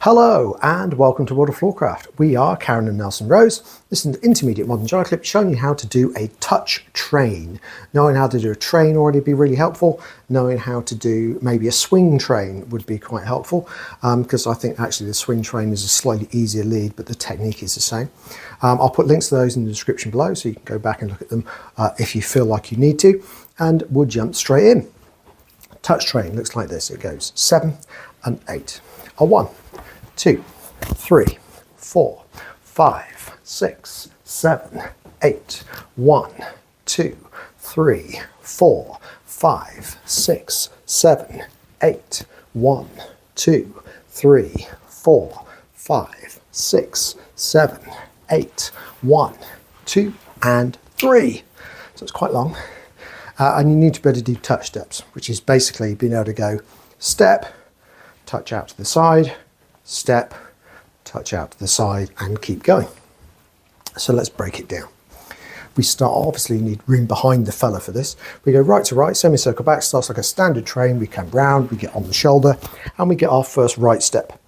Hello and welcome to World of Floorcraft. We are Karen and Nelson Rose. This is an Intermediate Modern Jive Clip showing you how to do a touch train. Knowing how to do a train already would be really helpful. Knowing how to do maybe a swing train would be quite helpful because I think actually the swing train is a slightly easier lead, but the technique is the same. I'll put links to those in the description below so you can go back and look at them if you feel like you need to, and we'll jump straight in. Touch train looks like this. It goes 7 and 8. A 1, 2, 3, 4, 5, 6, 7, 8. 1, 2, 3, 4, 5, 6, 7, 8. 1, 2, 3, 4, 5, 6, 7, 8. 1, 2, and 3. So it's quite long. And you need to be able to do touch steps, which is basically being able to go step, touch out to the side, step, touch out to the side, and keep going. So let's break it down. We start, obviously you need room behind the fella for this. We go right to right, semicircle back, starts like a standard train. We come round, we get on the shoulder, and we get our first right step.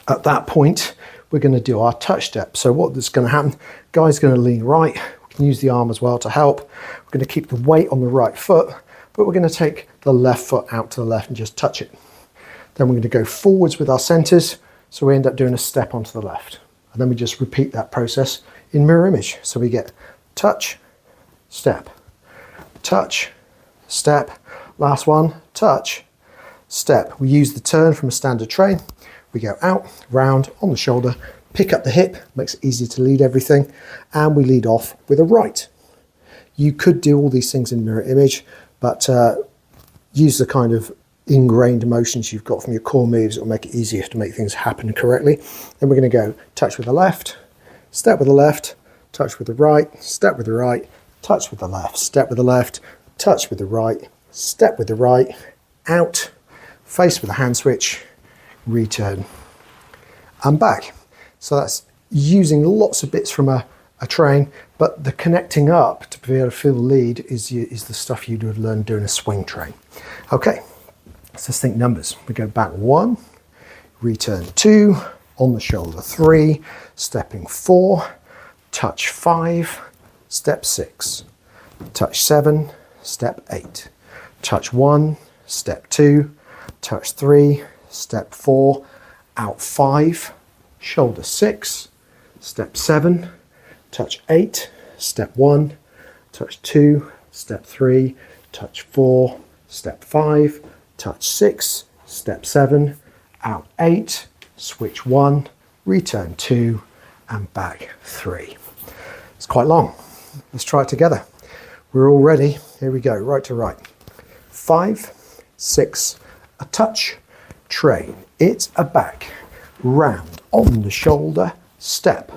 At that point, we're going to do our touch step. So what's going to happen, guy's going to lean right. We can use the arm as well to help. We're going to keep the weight on the right foot, but we're going to take the left foot out to the left and just touch it. Then we're going to go forwards with our centres, so we end up doing a step onto the left. And then we just repeat that process in mirror image. So we get touch, step, touch, step, last one, touch, step. We use the turn from a standard train. We go out, round, on the shoulder, pick up the hip, makes it easier to lead everything, and we lead off with a right. You could do all these things in mirror image, but use the kind of ingrained motions you've got from your core moves. It'll make it easier to make things happen correctly. Then we're going to go touch with the left, step with the left, touch with the right, step with the right, touch with the left, step with the left, touch with the right, step with the right, out, face with a hand switch, return, and back. So that's using lots of bits from a train, but the connecting up to be able to feel the lead is the stuff you'd have learned doing a swing train. Okay. So let's think numbers. We go back 1, return 2, on the shoulder 3, stepping 4, touch 5, step 6, touch 7, step 8, touch 1, step 2, touch 3, step 4, out 5, shoulder 6, step 7, touch 8, step 1, touch 2, step 3, touch 4, step 5, touch 6, step 7, out 8, switch 1, return 2, and back 3. It's quite long. Let's try it together. We're all ready. Here we go, right to right. 5, 6, a touch, train. It's a back, round, on the shoulder, step,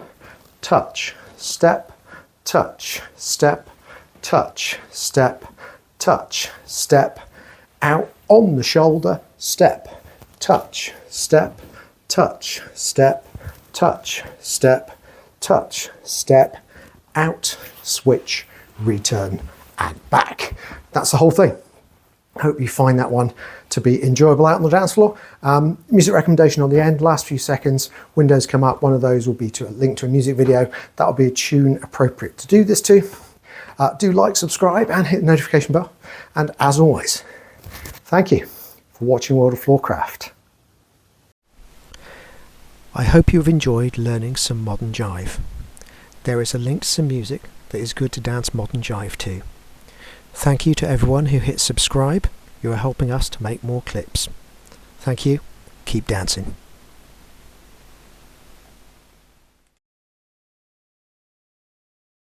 touch, step, touch, step, touch, step, touch, step, out, on the shoulder, step, touch, step, touch, step, touch, step, touch, step, out, switch, return, and back. That's the whole thing. Hope you find that one to be enjoyable out on the dance floor. Music recommendation on the end, last few seconds, windows come up. One of those will be to a link to a music video. That'll be a tune appropriate to do this to. Do like, subscribe, and hit the notification bell. And as always, thank you for watching World of Floorcraft. I hope you've enjoyed learning some modern jive. There is a link to some music that is good to dance modern jive to. Thank you to everyone who hit subscribe. You are helping us to make more clips. Thank you. Keep dancing.